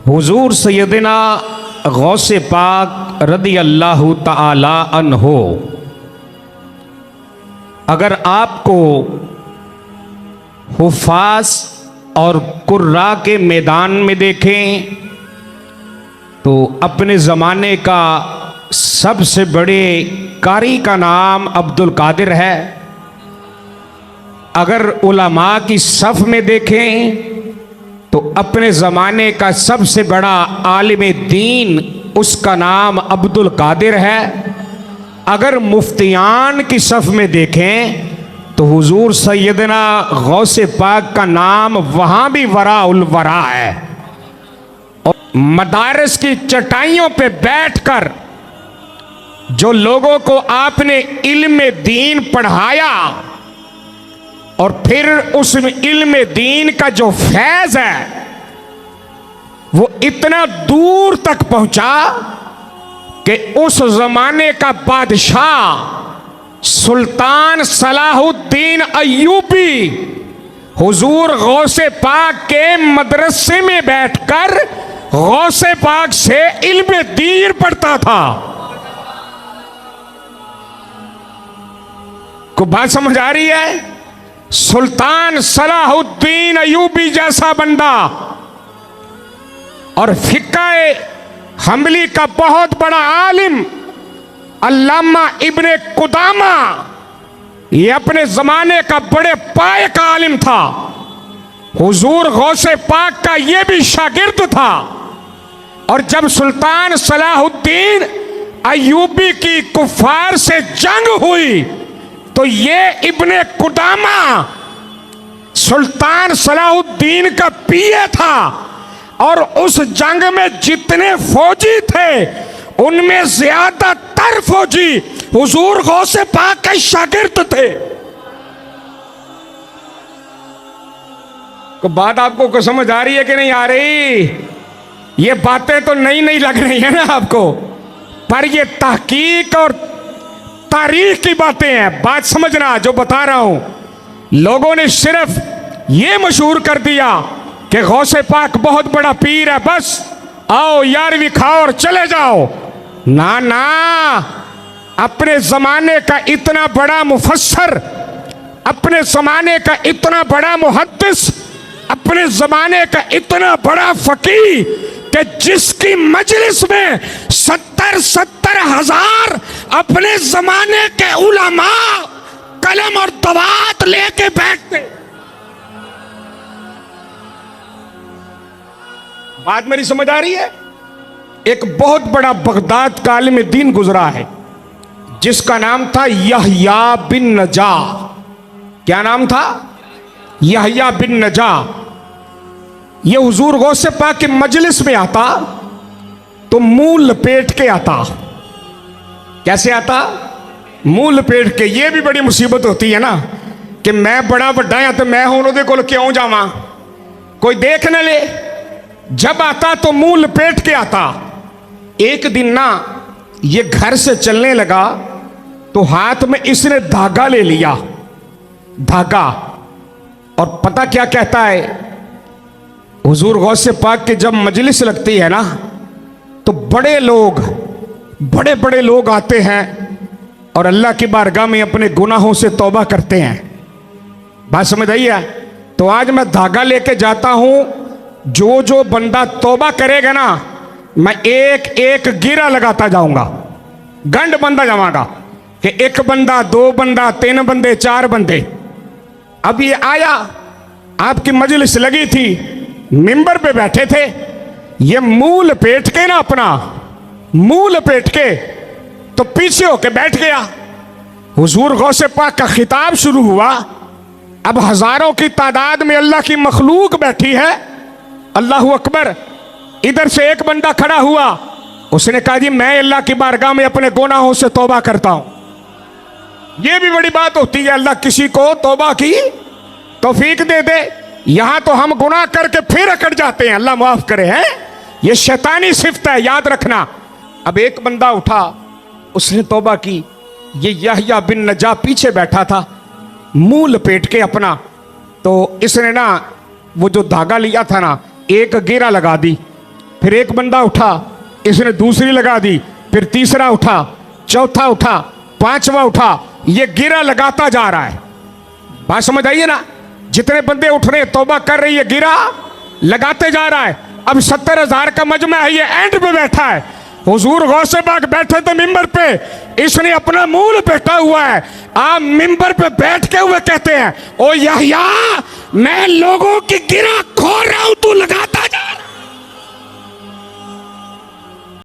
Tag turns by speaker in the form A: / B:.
A: हुजूर सैयदना गौसे पाक रदी अल्लाह तआला अन्हो अगर आपको हुफ़ाज़ और कुर्रा के मैदान में देखें तो अपने ज़माने का सबसे बड़े कारी का नाम अब्दुल कादिर है। अगर उलमा की सफ़ में देखें तो अपने ज़माने का सबसे बड़ा आलिम दीन उसका नाम अब्दुल कादिर है। अगर मुफ्तियान की सफ़ में देखें तो हुजूर सैयदना गौसे पाक का नाम वहाँ भी वरा उल वरा है। और मदारस की चटाइयों पे बैठकर जो लोगों को आपने इल्म दीन पढ़ाया और फिर उस इल्म दीन का जो फैज़ है वो इतना दूर तक पहुंचा कि उस जमाने का बादशाह सुल्तान सलाहुद्दीन अय्यूबी हुजूर गौसे पाक के मदरसे में बैठकर गौसे पाक से इल्म दीन पढ़ता था। को बात समझ आ रही है? सुल्तान सलाहुद्दीन अय्यूबी जैसा बंदा और फिक़्हे हम्बली का बहुत बड़ा आलिम अल्लामा इब्ने कुदामा, ये अपने ज़माने का बड़े पाए का आलिम था। हुजूर गौसे पाक का ये भी शागिर्द था। और जब सुल्तान सलाहुद्दीन अय्यूबी की कुफार से जंग हुई तो ये इब्ने कुदामा सुल्तान सलाहुद्दीन का पीए था और उस जंग में जितने फौजी थे उनमें ज्यादातर फौजी हुजूर गौसे पाक के शागिर्द थे। तो बात आपको समझ आ रही है कि नहीं आ रही? ये बातें तो नई नई लग रही है ना आपको, पर ये तहकीक और तारीख की बातें हैं। बात समझना जो बता रहा हूं। लोगों ने सिर्फ ये मशहूर कर दिया कि गौसे पाक बहुत बड़ा पीर है, बस आओ 11वीं खाओ और चले जाओ। ना ना, अपने जमाने का इतना बड़ा मुफस्सर, अपने जमाने का इतना बड़ा मुहद्दिस, अपने जमाने का इतना बड़ा फकीह कि जिसकी मजलिस में 70 हजार अपने जमाने के उलमा कलम और दवात लेके बैठते। बात मेरी समझ आ रही है? एक बहुत बड़ा बगदाद का आलिम दीन गुजरा है जिसका नाम था यहया बिन नजा। क्या नाम था? यहया बिन नजा। ये हुजूर गौसे पाक के मजलिस में आता तो मुंह लपेट के आता। कैसे आता? मुंह लपेट के। ये भी बड़ी मुसीबत होती है ना कि मैं बड़ा बड़ा है तो मैं हूं उहदे कोल क्यों जावां, कोई देख न ले। जब आता तो मुंह लपेट के आता। एक दिन ना ये घर से चलने लगा तो हाथ में इसने धागा ले लिया, धागा। और पता क्या कहता है? हुजूर गौसे पाक के जब मजलिस लगती है ना तो बड़े बड़े लोग आते हैं और अल्लाह की बारगाह में अपने गुनाहों से तौबा करते हैं। बात समझ आई है? तो आज मैं धागा लेके जाता हूं, जो बंदा तौबा करेगा ना मैं एक एक गिरा लगाता जाऊंगा, गंड बंदा जाऊंगा कि 1 बंदा 2 बंदा 3 बंदे 4 बंदे। अब ये आया, आपकी मजलिस लगी थी, मिंबर पे बैठे थे, ये मुंह लपेट के ना, अपना मुंह लपेट के तो पीछे होके बैठ गया। हुजूर गौसे पाक का खिताब शुरू हुआ। अब हजारों की तादाद में अल्लाह की मखलूक बैठी है। अल्लाहू अकबर। इधर से एक बंदा खड़ा हुआ, उसने कहा जी मैं अल्लाह की बारगाह में अपने गुनाहों से तौबा करता हूं। यह भी बड़ी बात होती है, अल्लाह किसी को तौबा की तौफीक दे दे। यहां तो हम गुनाह करके फिर अकड़ जाते हैं, अल्लाह माफ करे। हैं ये शैतानी सिफ्त है, याद रखना। अब एक बंदा उठा, उसने तौबा की। ये यहया बिन नजा पीछे बैठा था मुंह लपेट के अपना। तो इसने ना वो जो धागा लिया था ना, एक घेरा लगा दी फिर एक बंदा उठा, इसने दूसरी लगा दी, फिर तीसरा उठा, चौथा उठा, पांचवा उठा, ये गिरा लगाता जा रहा है। बात समझ आइए ना, जितने बंदे उठ रहे तौबा कर रही है, गिरा लगाते जा रहा है। अब 70,000 का मजमा है, ये एंड पे बैठा है। हुजूर गौसे बाग बैठे थे मिंबर पे, इसने अपना मुंह लपेटा हुआ है। आप मिंबर पे बैठ के हुए कहते हैं, ओ यहया मैं लोगों की गिरा खो रहा हूं, तू लगाता